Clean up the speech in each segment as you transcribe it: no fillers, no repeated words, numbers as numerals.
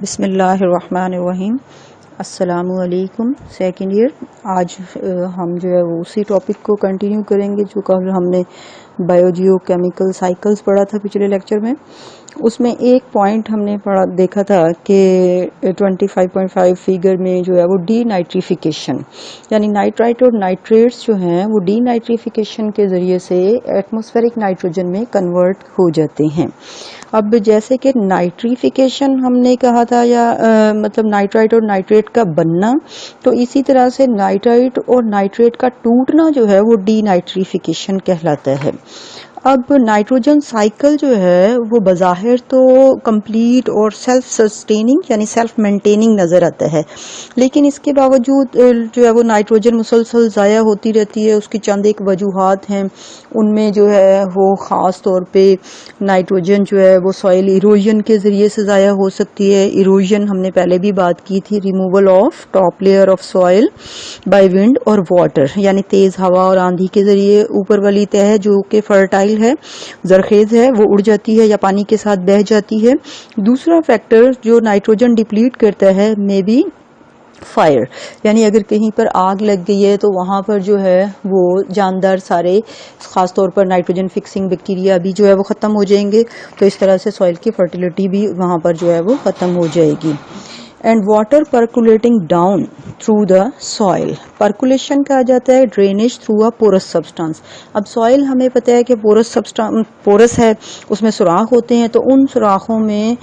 बिस्मिल्लाहिर्रहमानिर्रहीम। अस्सलामुअलैकुम। Second year. आज हम जो है वो उसी टॉपिक को कंटिन्यू करेंगे जो कल हमने बायोजियो केमिकल साइकिल्स पढ़ा था पिछले लेक्चर में। उसमें एक पॉइंट हमने देखा था कि 25.5 फिगर में जो है वो डी नाइट्रिफिकेशन, यानी नाइट्राइट और नाइट्रेट्स जो हैं वो डी नाइट्रिफिकेशन के ज़रिए से एटमॉस्फेरिक नाइट्रोजन में कन्वर्ट हो जाते हैं। अब जैसे कि नाइट्रिफिकेशन हमने कहा था मतलब नाइट्राइट और नाइट्रेट का बनना, तो इसी तरह से नाइट्राइट और नाइट्रेट का टूटना जो है वो डी नाइट्रिफिकेशन कहलाता है। अब नाइट्रोजन साइकिल जो है वो बज़ाहिर तो कंप्लीट और सेल्फ सस्टेनिंग यानी सेल्फ मेंटेनिंग नज़र आता है, लेकिन इसके बावजूद जो है वो नाइट्रोजन मुसलसल ज़ाया होती रहती है। उसकी चंद एक वजूहात हैं, उनमें जो है वो ख़ास तौर पे नाइट्रोजन जो है वो सॉइल इरोजन के ज़रिए से ज़ाया हो सकती है। इरोजन हमने पहले भी बात की थी, removal of top layer of soil by wind और वाटर, यानी तेज़ हवा और आंधी के ज़रिए ऊपर वाली तह जो कि फर्टाइल है, जरखेज है, वो उड़ जाती है या पानी के साथ बह जाती है। दूसरा फैक्टर जो नाइट्रोजन डिप्लीट करता है मे बी फायर, यानी अगर कहीं पर आग लग गई है तो वहाँ पर जो है वो जानदार सारे ख़ास तौर पर नाइट्रोजन फिक्सिंग बैक्टीरिया भी जो है वो ख़त्म हो जाएंगे, तो इस तरह से सॉइल की फर्टिलिटी भी वहाँ पर जो है वो ख़त्म हो जाएगी। And water percolating down through the soil, percolation कहा जाता है drainage through a porous substance. अब सॉइल हमें पता है कि पोरस है, उसमें सुराख होते हैं, तो उन सुराखों में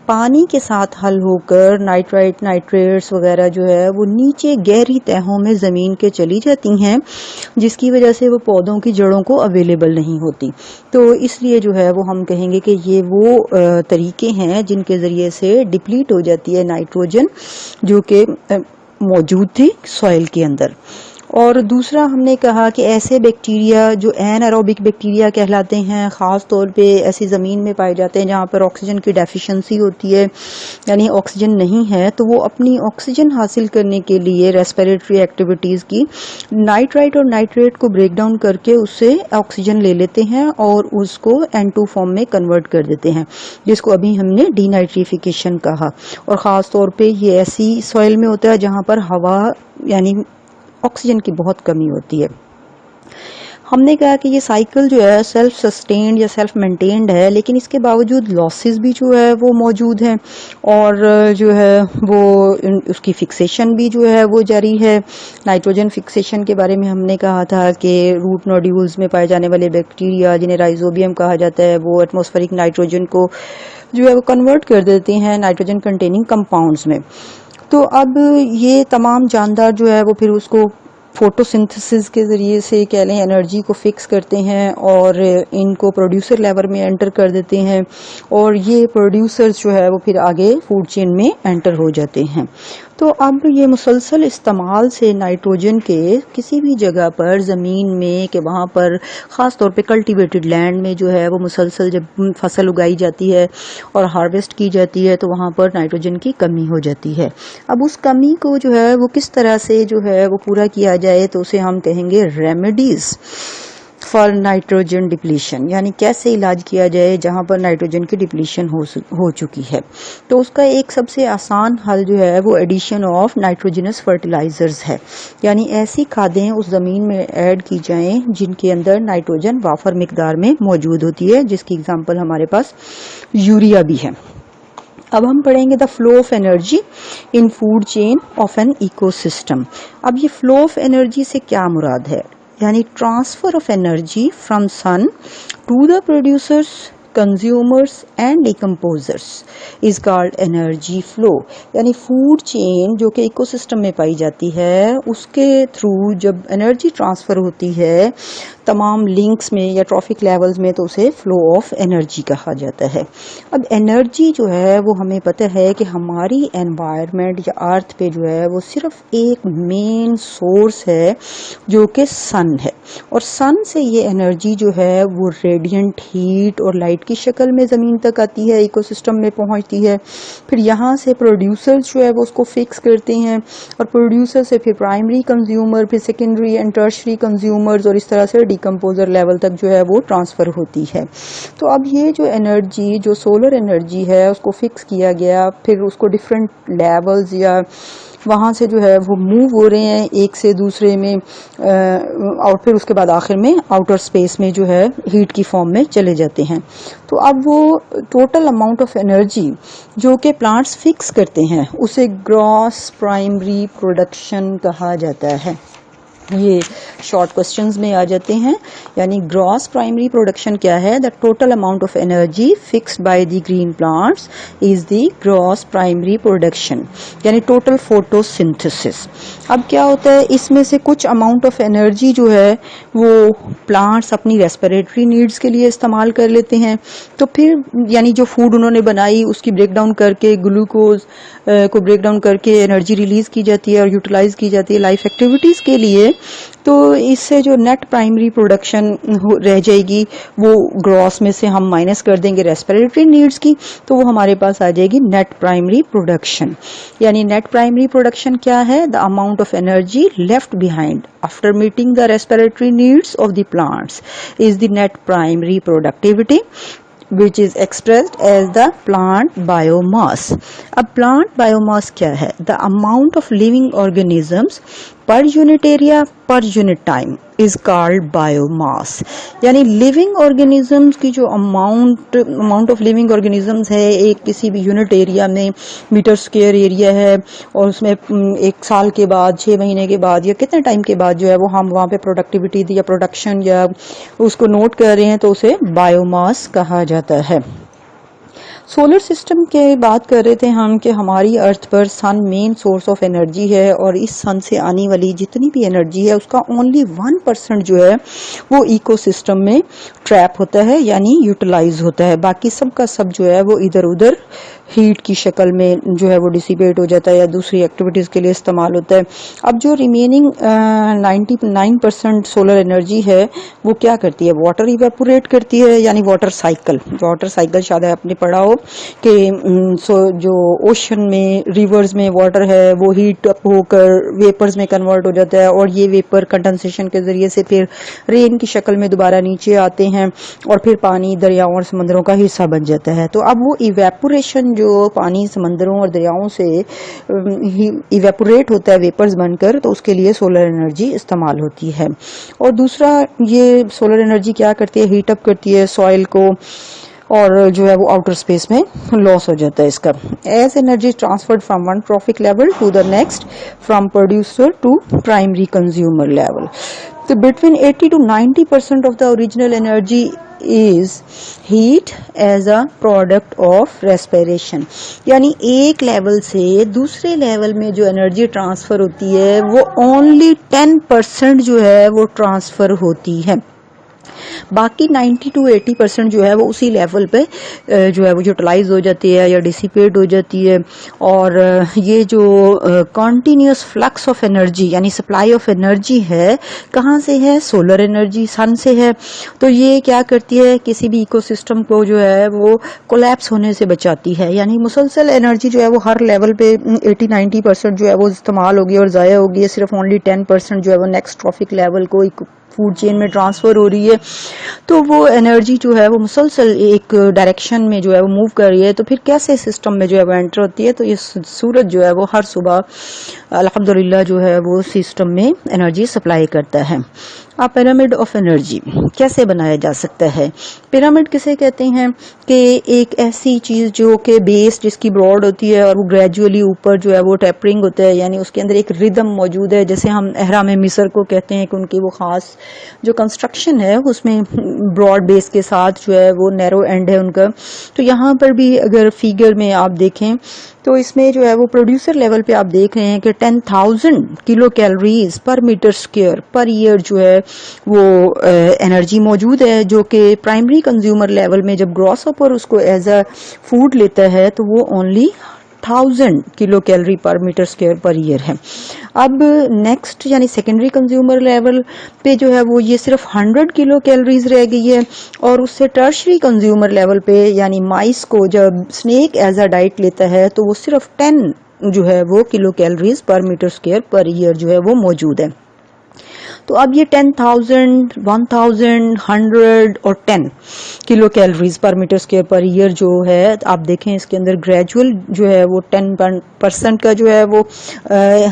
पानी के साथ हल होकर नाइट्राइट नाइट्रेट्स वगैरह जो है वो नीचे गहरी तहों में ज़मीन के चली जाती हैं, जिसकी वजह से वो पौधों की जड़ों को अवेलेबल नहीं होती। तो इसलिए जो है वो हम कहेंगे कि ये वो तरीके हैं जिनके ज़रिए से डिप्लीट हो जाती है नाइट्रोजन जो कि मौजूद थी सॉइल के अंदर। और दूसरा हमने कहा कि ऐसे बैक्टीरिया जो एनारोबिक बैक्टीरिया कहलाते हैं, ख़ास तौर पे ऐसी ज़मीन में पाए जाते हैं जहाँ पर ऑक्सीजन की डेफिशिएंसी होती है, यानी ऑक्सीजन नहीं है, तो वो अपनी ऑक्सीजन हासिल करने के लिए रेस्पिरेटरी एक्टिविटीज़ की नाइट्राइट और नाइट्रेट को ब्रेक डाउन करके उससे ऑक्सीजन ले लेते हैं और उसको N2 फॉर्म में कन्वर्ट कर देते हैं, जिसको अभी हमने डीनाइट्रिफिकेशन कहा। और ख़ास तौर पर ये ऐसी सॉइल में होता है जहाँ पर हवा यानी ऑक्सीजन की बहुत कमी होती है। हमने कहा कि ये साइकिल जो है सेल्फ सस्टेन्ड या सेल्फ मेंटेन्ड है, लेकिन इसके बावजूद लॉसेस भी जो है वो मौजूद हैं और जो है वो उसकी फिक्सेशन भी जो है वो जारी है। नाइट्रोजन फिक्सेशन के बारे में हमने कहा था कि रूट नोड्यूल्स में पाए जाने वाले बैक्टीरिया जिन्हें राइजोबियम कहा जाता है, वो एटमॉस्फेरिक नाइट्रोजन को जो है वो कन्वर्ट कर देते हैं नाइट्रोजन कंटेनिंग कंपाउंड्स में। तो अब ये तमाम जानदार जो है वो फिर उसको फोटोसिंथेसिस के ज़रिए से कह लें एनर्जी को फिक्स करते हैं और इनको प्रोड्यूसर लेवल में एंटर कर देते हैं, और ये प्रोड्यूसर्स जो है वो फिर आगे फूड चेन में एंटर हो जाते हैं। तो अब ये मुसलसल इस्तेमाल से नाइट्रोजन के किसी भी जगह पर ज़मीन में कि वहाँ पर ख़ास तौर पे कल्टीवेटेड लैंड में जो है वो मुसलसल जब फसल उगाई जाती है और हार्वेस्ट की जाती है तो वहाँ पर नाइट्रोजन की कमी हो जाती है। अब उस कमी को जो है वो किस तरह से जो है वो पूरा किया जाए, तो उसे हम कहेंगे रेमेडीज़ फॉर नाइट्रोजन डिप्लीशन, यानी कैसे इलाज किया जाए जहाँ पर नाइट्रोजन की डिप्लीशन हो चुकी है। तो उसका एक सबसे आसान हल जो है वो एडिशन ऑफ नाइट्रोजनस फर्टिलाइजर्स है, यानी ऐसी खादें उस ज़मीन में ऐड की जाएं जिनके अंदर नाइट्रोजन वाफर मिकदार में मौजूद होती है, जिसकी एग्जांपल हमारे पास यूरिया भी है। अब हम पढ़ेंगे the flow of energy in food chain of an ecosystem. अब ये फ्लो ऑफ एनर्जी से क्या मुराद है, यानी transfer of energy from sun to the producers, consumers and decomposers is called energy flow. यानी फूड चेन जो कि इकोसिस्टम में पाई जाती है उसके थ्रू जब एनर्जी ट्रांसफ़र होती है तमाम लिंक्स में या ट्रॉफिक लेवल्स में, तो उसे फ्लो ऑफ एनर्जी कहा जाता है। अब एनर्जी जो है वो हमें पता है कि हमारी एनवायरनमेंट या अर्थ पे जो है वो सिर्फ एक मेन सोर्स है जो कि सन है, और सन से ये एनर्जी जो है वो रेडिएंट हीट और लाइट की शक्ल में ज़मीन तक आती है, इकोसिस्टम में पहुंचती है। फिर यहाँ से प्रोड्यूसर्स जो है वो उसको फिक्स करते हैं और प्रोड्यूसर से फिर प्राइमरी कंज्यूमर, फिर सेकेंडरी एंड टर्शरी कंज्यूमर्स, और इस तरह से डिकम्पोजर लेवल तक जो है वो ट्रांसफ़र होती है। तो अब ये जो एनर्जी, जो सोलर एनर्जी है, उसको फिक्स किया गया, फिर उसको डिफरेंट लेवल्स या वहाँ से जो है वो मूव हो रहे हैं एक से दूसरे में, और फिर उसके बाद आखिर में आउटर स्पेस में जो है हीट की फॉर्म में चले जाते हैं। तो अब वो टोटल अमाउंट ऑफ एनर्जी जो कि प्लांट्स फिक्स करते हैं उसे ग्रॉस प्राइमरी प्रोडक्शन कहा जाता है। ये शॉर्ट क्वेश्चंस में आ जाते हैं। यानी ग्रॉस प्राइमरी प्रोडक्शन क्या है? The total amount of energy fixed by the green plants is the gross primary production, यानी टोटल फोटोसिंथेसिस। अब क्या होता है, इसमें से कुछ अमाउंट ऑफ एनर्जी जो है वो प्लांट्स अपनी रेस्पिरेटरी नीड्स के लिए इस्तेमाल कर लेते हैं। तो फिर यानी जो फूड उन्होंने बनाई उसकी ब्रेक डाउन करके, ग्लूकोज को ब्रेक डाउन करके एनर्जी रिलीज की जाती है और यूटिलाइज की जाती है लाइफ एक्टिविटीज के लिए। तो इससे जो नेट प्राइमरी प्रोडक्शन रह जाएगी वो ग्रॉस में से हम माइनस कर देंगे रेस्पिरेटरी नीड्स की, तो वो हमारे पास आ जाएगी नेट प्राइमरी प्रोडक्शन। यानी नेट प्राइमरी प्रोडक्शन क्या है? The amount of energy left behind after meeting the respiratory needs of the plants is the net primary productivity which is expressed as the plant biomass. अब plant biomass क्या है? The amount of living organisms per unit area per unit time is called biomass. यानी living organisms की जो amount of living organisms है एक किसी भी यूनिट एरिया में, मीटर स्क्वायर एरिया है, और उसमें एक साल के बाद, 6 महीने के बाद या कितने टाइम के बाद जो है वो हम वहाँ पे प्रोडक्टिविटी या प्रोडक्शन या उसको नोट कर रहे हैं, तो उसे बायोमास कहा जाता है। सोलर सिस्टम के बात कर रहे थे हम कि हमारी अर्थ पर सन मेन सोर्स ऑफ एनर्जी है, और इस सन से आने वाली जितनी भी एनर्जी है उसका ओनली 1% जो है वो इकोसिस्टम में ट्रैप होता है, यानी यूटिलाइज होता है। बाकी सब का सब जो है वो इधर उधर हीट की शक्ल में जो है वो डिसिपेट हो जाता है या दूसरी एक्टिविटीज़ के लिए इस्तेमाल होता है। अब जो रिमेनिंग 99% सोलर एनर्जी है वो क्या करती है? वाटर इवेपोरेट करती है, यानी वाटर साइकिल शायद आपने पढ़ा हो कि जो ओशन में, रिवर्स में वाटर है वो हीट अप होकर वेपर्स में कन्वर्ट हो जाता है, और ये वेपर कंडेंसेशन के जरिए से फिर रेन की शक्ल में दोबारा नीचे आते हैं और फिर पानी दरियाओं और समंदरों का हिस्सा बन जाता है। तो अब वो इवेपोरेशन जो पानी समंदरों और दरियाओं से इवेपोरेट होता है वेपर्स बनकर, तो उसके लिए सोलर एनर्जी इस्तेमाल होती है। और दूसरा, ये सोलर एनर्जी क्या करती है? हीट अप करती है सॉइल को, और जो है वो आउटर स्पेस में लॉस हो जाता है इसका। As energy transferred from one trophic level to the next, from producer to primary consumer level. तो between 80 to 90% of the original energy is heat as a product of respiration. यानी एक level से दूसरे level में जो energy transfer होती है वो ओनली 10% जो है वो ट्रांसफर होती है। बाकी 90 to 80% जो है वो उसी लेवल पे जो है वो यूटिलाइज हो जाती है या डिसिपेट हो जाती है। और ये जो कॉन्टिन्यूस फ्लक्स ऑफ एनर्जी यानी सप्लाई ऑफ एनर्जी है, कहाँ से है? सोलर एनर्जी, सन से है। तो ये क्या करती है? किसी भी इकोसिस्टम को जो है वो कोलैप्स होने से बचाती है। यानी मुसलसल एनर्जी जो है वो हर लेवल पे 80-90% जो है वो इस्तेमाल होगी और ज़ाया होगी, सिर्फ ओनली 10% जो है वो नेक्स्ट ट्रॉफिक लेवल को फूड चेन में ट्रांसफर हो रही है। तो वो एनर्जी जो है वो मुसलसल एक डायरेक्शन में जो है वो मूव कर रही है। तो फिर कैसे सिस्टम में जो है वो एंटर होती है? तो ये सूरज जो है वो हर सुबह अल्हम्दुलिल्लाह जो है वो सिस्टम में एनर्जी सप्लाई करता है। अब पिरामिड ऑफ एनर्जी कैसे बनाया जा सकता है? पिरामिड किसे कहते हैं? कि एक ऐसी चीज़ जो कि बेस जिसकी ब्रॉड होती है और वो ग्रेजुअली ऊपर जो है वो टेपरिंग होता है, यानी उसके अंदर एक रिदम मौजूद है। जैसे हम अहराम मिस्र को कहते हैं कि उनकी वो ख़ास जो कंस्ट्रक्शन है उसमें ब्रॉड बेस के साथ जो है वो नैरो एंड है उनका। तो यहाँ पर भी अगर फिगर में आप देखें तो इसमें जो है वो प्रोड्यूसर लेवल पे आप देख रहे हैं कि 10,000 kilo calories per metre square per year जो है वो एनर्जी मौजूद है, जो कि प्राइमरी कंज्यूमर लेवल में जब ग्रॉस अप और उसको एज अ फूड लेता है तो वो ओनली 1000 किलो कैलोरी पर मीटर स्क्वायर पर ईयर है। अब नेक्स्ट यानी सेकेंडरी कंज्यूमर लेवल पे जो है वो ये सिर्फ 100 किलो कैलोरीज रह गई है, और उससे टर्शरी कंज्यूमर लेवल पे यानी माइस को जब स्नेक एज अ डाइट लेता है तो वो सिर्फ 10 जो है वो kilo calories per metre square per year जो है वो मौजूद है। तो अब ये 10,000, 1,000, 100 और 10 kilo calories per metre square per year जो है, आप देखें इसके अंदर ग्रेजुअल जो है वो 10% का जो है वो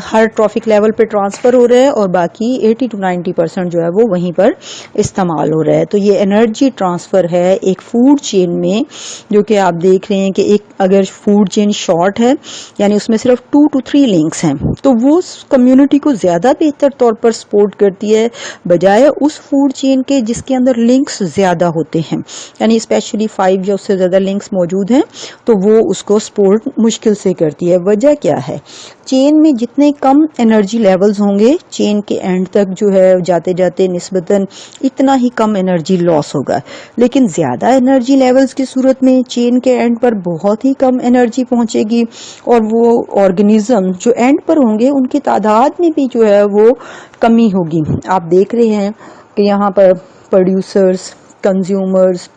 हर ट्रॉफिक लेवल पे ट्रांसफर हो रहा है, और बाकी 80 to 90% जो है वो वहीं पर इस्तेमाल हो रहा है। तो ये एनर्जी ट्रांसफर है एक फूड चेन में, जो कि आप देख रहे हैं कि एक अगर फूड चेन शॉर्ट है यानी उसमें सिर्फ 2 to 3 लिंक्स हैं, तो वो कम्युनिटी को ज्यादा बेहतर तौर पर सपोर्ट करती है बजाय उस फूड चेन के जिसके अंदर लिंक्स ज्यादा होते हैं, यानी स्पेशली 5 या उससे ज्यादा लिंक्स मौजूद हैं तो वो उसको सपोर्ट मुश्किल से करती है। वजह क्या है? चेन में जितने कम एनर्जी लेवल्स होंगे चेन के एंड तक जो है जाते जाते निस्बतन इतना ही कम एनर्जी लॉस होगा, लेकिन ज्यादा एनर्जी लेवल्स की सूरत में चेन के एंड पर बहुत ही कम एनर्जी पहुंचेगी, और वो ऑर्गेनिज्म जो एंड पर होंगे उनकी तादाद में भी जो है वो कमी होगी। आप देख रहे हैं कि यहाँ पर प्रोड्यूसर्स, कंज्यूमर्स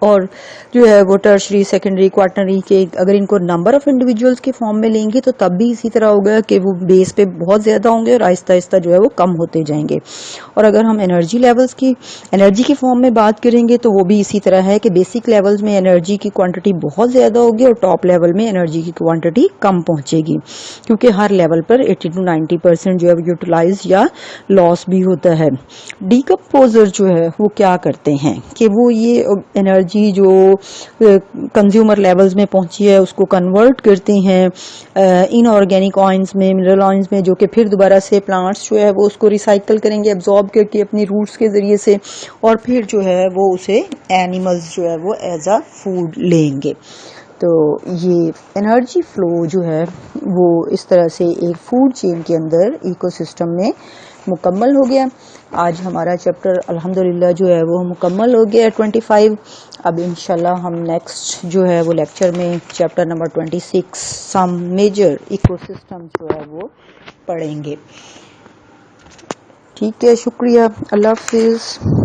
और जो है वो टर्शरी, सेकेंडरी, क्वार्टनरी के अगर इनको नंबर ऑफ इंडिविजुअल्स के फॉर्म में लेंगे तो तब भी इसी तरह होगा कि वो बेस पे बहुत ज़्यादा होंगे और आहिस्ता आहिस्ता जो है वो कम होते जाएंगे। और अगर हम एनर्जी लेवल्स की एनर्जी के फॉर्म में बात करेंगे तो वो भी इसी तरह है कि बेसिक लेवल्स में एनर्जी की क्वांटिटी बहुत ज़्यादा होगी और टॉप लेवल में एनर्जी की क्वांटिटी कम पहुँचेगी, क्योंकि हर लेवल पर 80 to 90% जो है यूटिलाइज या लॉस भी होता है। डिकम्पोजर जो है वो क्या करते हैं कि वो ये एनर्जी जो कंज्यूमर लेवल्स में पहुंची है उसको कन्वर्ट करते हैं इनऑर्गेनिक ऑयल्स में, मिनरल ऑयल्स में, जो कि फिर दोबारा से प्लांट्स जो है वो उसको रिसाइकल करेंगे एब्जॉर्ब करके अपनी रूट्स के जरिए से, और फिर जो है वो उसे एनिमल्स जो है वो एज अ फूड लेंगे। तो ये एनर्जी फ्लो जो है वो इस तरह से एक फूड चेन के अंदर इकोसिस्टम में मुकम्मल हो गया। आज हमारा चैप्टर अल्हम्दुलिल्लाह जो है वो मुकम्मल हो गया 25। अब इंशाल्लाह हम नेक्स्ट जो है वो लेक्चर में chapter number 26 some major ecosystem जो है वो पढ़ेंगे। ठीक है, शुक्रिया, अल्लाह हाफिज़।